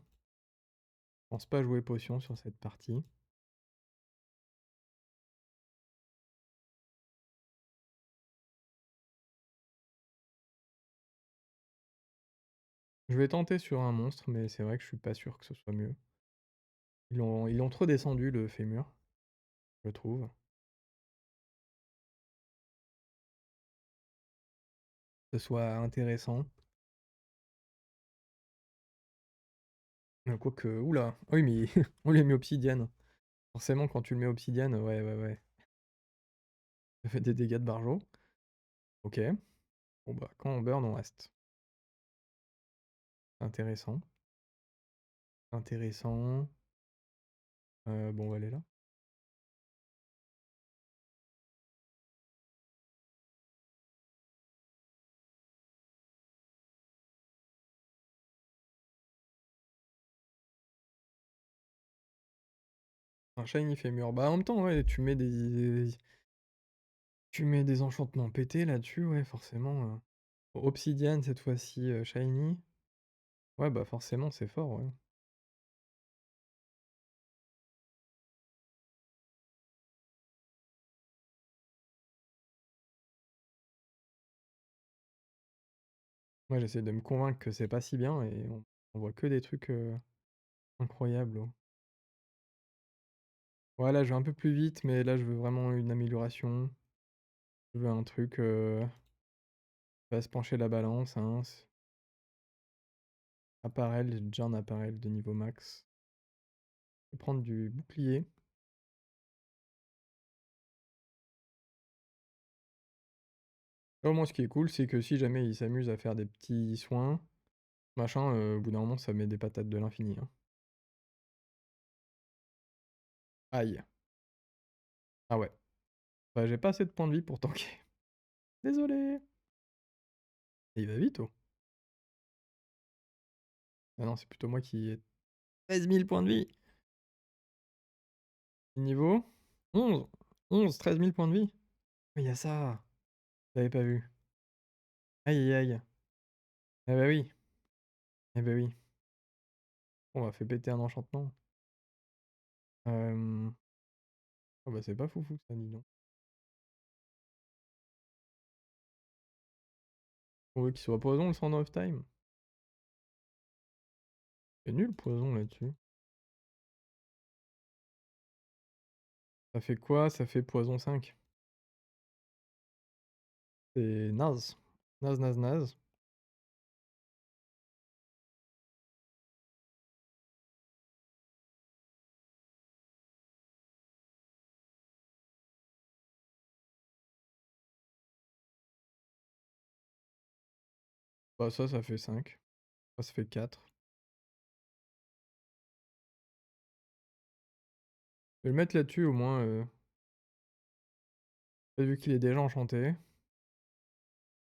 Je pense pas jouer potion sur cette partie. Je vais tenter sur un monstre, mais c'est vrai que je suis pas sûr que ce soit mieux. Ils l'ont trop descendu le fémur, je trouve. Que ce soit intéressant. Quoique, oula, ah oui, mais on lui a mis obsidienne. Forcément, quand tu le mets obsidienne, ouais, ouais, ouais. Ça fait des dégâts de barjo. Ok. Bon bah, quand on burn, on reste. Intéressant. Intéressant. Bon, on va aller là. Un shiny fémur. Bah, en même temps, ouais, tu mets des enchantements pétés là-dessus, ouais, forcément. Obsidiane cette fois-ci, shiny. Ouais, bah forcément, c'est fort, ouais. Moi, j'essaie de me convaincre que c'est pas si bien et on voit que des trucs incroyables, oh. Ouais, là, je vais un peu plus vite, mais là, je veux vraiment une amélioration. Je veux un truc qui va se pencher la balance, hein. Apparel, j'ai déjà un apparel de niveau max. Je vais prendre du bouclier. Au moins, ce qui est cool, c'est que si jamais il s'amuse à faire des petits soins, machin, au bout d'un moment, ça met des patates de l'infini, hein. Aïe. Ah ouais. Bah, j'ai pas assez de points de vie pour tanker. Désolé. Et il va vite, oh. Ah non, c'est plutôt moi qui ai 13 000 points de vie. Niveau 11. 11, 13 000 points de vie. Mais il y a ça. J'avais pas vu. Aïe aïe aïe. Eh bah oui. Eh bah oui. On va fait péter un enchantement. Oh bah c'est pas foufou ça, dis donc. On veut qu'il soit poison le Sand of Time. C'est nul poison là-dessus. Ça fait quoi? Ça fait poison 5. C'est naze. Naze, naze, naze. Bah ça fait 5. Ça fait 4. Je vais le mettre là-dessus au moins. Vu qu'il est déjà enchanté. Il n'y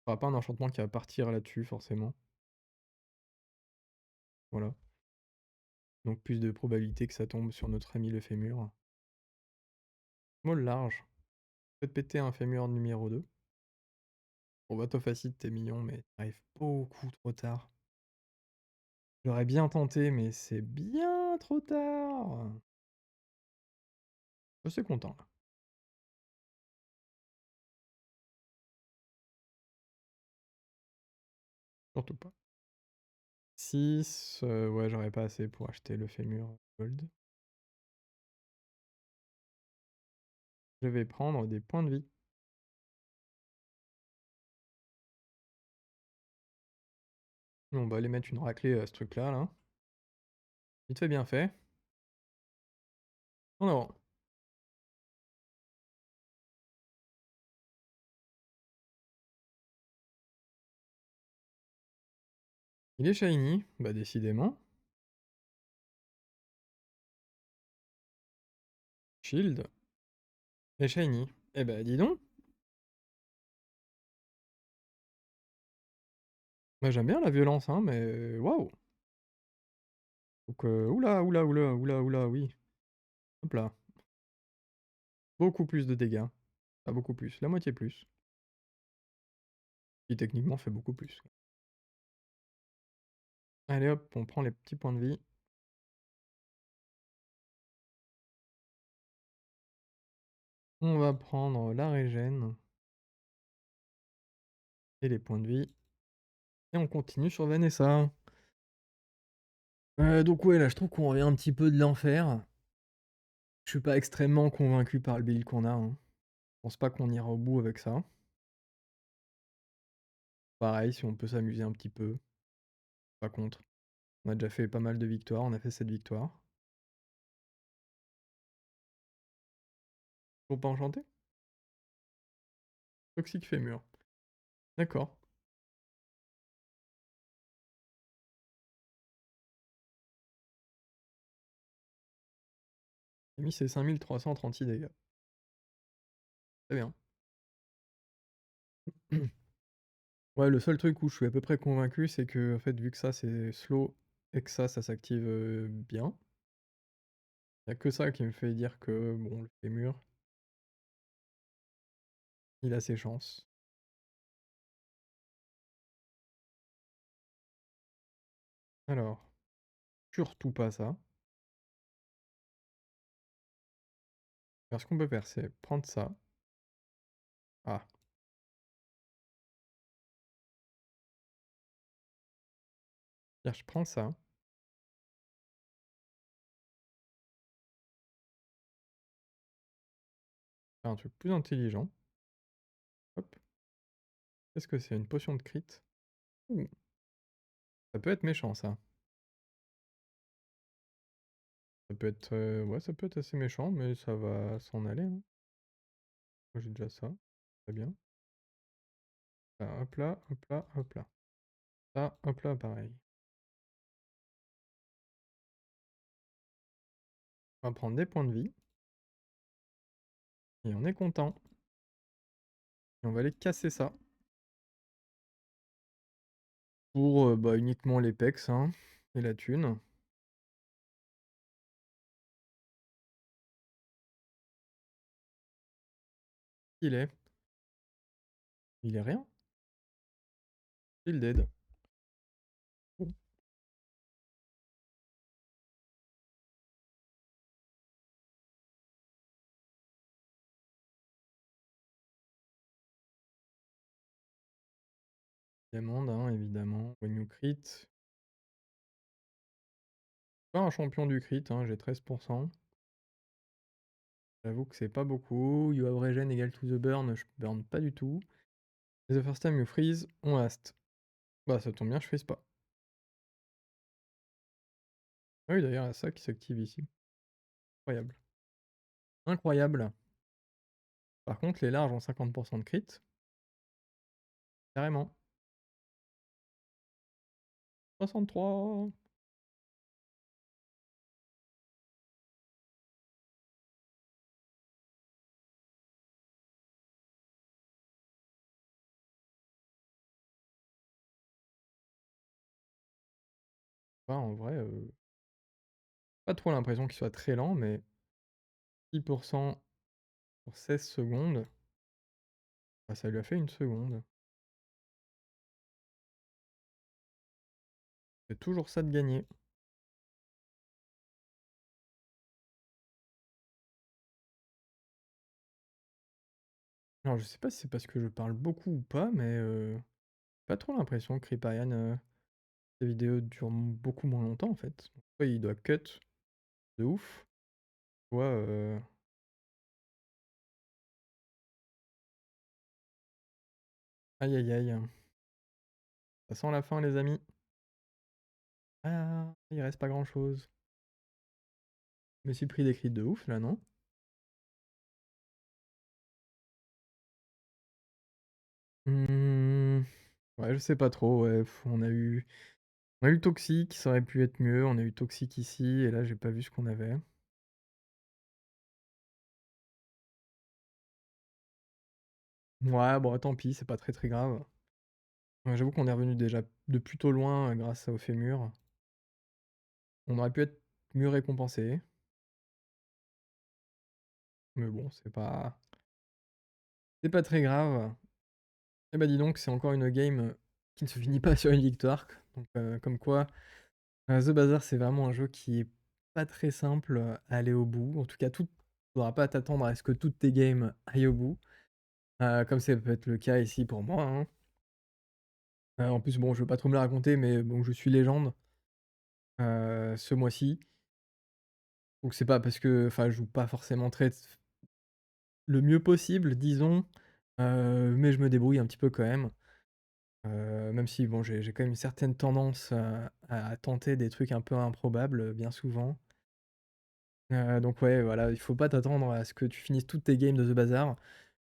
aura pas un enchantement qui va partir là-dessus forcément. Voilà. Donc plus de probabilité que ça tombe sur notre ami le fémur. Molle large. Faites péter un fémur numéro 2. Bon bah, toi facile, tu mignon, mais tu beaucoup trop tard. J'aurais bien tenté, mais c'est bien trop tard. Je suis content là, surtout pas. 6, ouais, j'aurais pas assez pour acheter le fémur gold. Je vais prendre des points de vie. On va aller mettre une raclée à ce truc-là, là. Vite fait, bien fait. En avant. Il est shiny, bah décidément. Shield et shiny. Eh bah dis donc. Bah j'aime bien la violence, hein, mais waouh. Donc, oula, oula, oula, oula, oula, oui. Hop là. Beaucoup plus de dégâts. Pas beaucoup plus, la moitié plus. Qui techniquement fait beaucoup plus. Allez hop, on prend les petits points de vie. On va prendre la régène. Et les points de vie. Et on continue sur Vanessa. Donc ouais, là je trouve qu'on revient un petit peu de l'enfer. Je suis pas extrêmement convaincu par le build qu'on a, hein. Je pense pas qu'on ira au bout avec ça. Pareil, si on peut s'amuser un petit peu, pas contre. On a déjà fait pas mal de victoires, on a fait 7 victoires. Faut pas enchanter? Toxique fémur. D'accord. J'ai mis ses 5336 dégâts. Très bien. Ouais, le seul truc où je suis à peu près convaincu, c'est que, en fait, vu que ça c'est slow et que ça s'active bien, y a que ça qui me fait dire que, bon, le fémur, il a ses chances. Alors, surtout pas ça. Alors, ce qu'on peut faire, c'est prendre ça. Ah, tiens, je prends ça. Faire un truc plus intelligent. Hop. Qu'est-ce que c'est? Une potion de crit? Ouh, ça peut être méchant, ça. Ça peut être, ouais, ça peut être assez méchant, mais ça va s'en aller, hein. Moi, j'ai déjà ça. Très bien. Ah, hop là, hop là, hop là. Ça, hop là, pareil. On va prendre des points de vie. Et on est content. Et on va aller casser ça. Pour bah, uniquement les pex, hein, et la thune. Il est. Il est rien. Il dead. Bon, diamande, hein, évidemment. When you crit. Pas un champion du crit, hein, j'ai 13%. J'avoue que c'est pas beaucoup. You have regen equal to the burn, je burn pas du tout. The first time you freeze, on hast. Bah ça tombe bien, je freeze pas. Ah oui d'ailleurs, il y a ça qui s'active ici. Incroyable. Incroyable. Par contre, les larges ont 50% de crit. Carrément. 63. Bah, en vrai, pas trop l'impression qu'il soit très lent, mais 10% pour 16 secondes, bah, ça lui a fait une seconde. C'est toujours ça de gagner. Alors je sais pas si c'est parce que je parle beaucoup ou pas, mais pas trop l'impression que Riparian, ses vidéos durent beaucoup moins longtemps en fait. Soit il doit cut de ouf, soit, aïe aïe aïe. Ça sent la fin les amis. Ah, il reste pas grand chose. Je me suis pris des crits de ouf là, non? Mmh, ouais, je sais pas trop, ouais, on a eu Toxic, ça aurait pu être mieux, on a eu Toxic ici et là j'ai pas vu ce qu'on avait. Ouais, bon tant pis, c'est pas très, très grave. Ouais, j'avoue qu'on est revenu déjà de plutôt loin, grâce au fémur. On aurait pu être mieux récompensé, mais bon, c'est pas très grave. Eh bah, dis donc, c'est encore une game, qui ne se finit pas sur une victoire, donc comme quoi, The Bazaar, c'est vraiment un jeu qui est pas très simple, à aller au bout. En tout cas, faudra pas t'attendre à ce que toutes tes games aillent au bout, comme ça peut être le cas ici pour moi, hein. En plus, bon, je veux pas trop me la raconter, mais bon, je suis légende, ce mois-ci, donc c'est pas parce que enfin, je joue pas forcément très le mieux possible, disons, mais je me débrouille un petit peu quand même. Même si bon, j'ai quand même une certaine tendance, à tenter des trucs un peu improbables, bien souvent. Donc ouais, voilà, il faut pas t'attendre à ce que tu finisses toutes tes games de The Bazaar.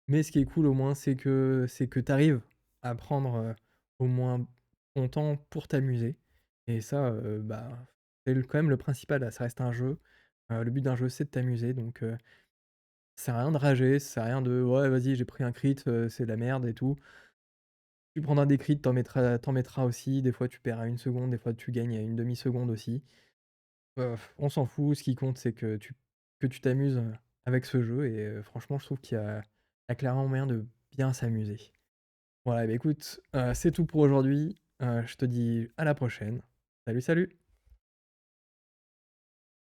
Mais ce qui est cool au moins, c'est que tu arrives à prendre, au moins ton temps pour t'amuser. Et ça, bah, c'est quand même le principal, là, ça reste un jeu. Le but d'un jeu, c'est de t'amuser, donc ça sert à rien de rager, ça sert à rien de: «Ouais, vas-y, j'ai pris un crit, c'est de la merde et tout». Tu prendras des crits, t'en mettras aussi, des fois tu perds à 1 seconde, des fois tu gagnes à une demi seconde aussi. On s'en fout, ce qui compte c'est que tu t'amuses, avec ce jeu et franchement je trouve qu'il y a clairement moyen de bien s'amuser. Voilà, bah, écoute, c'est tout pour aujourd'hui, je te dis à la prochaine. Salut, salut!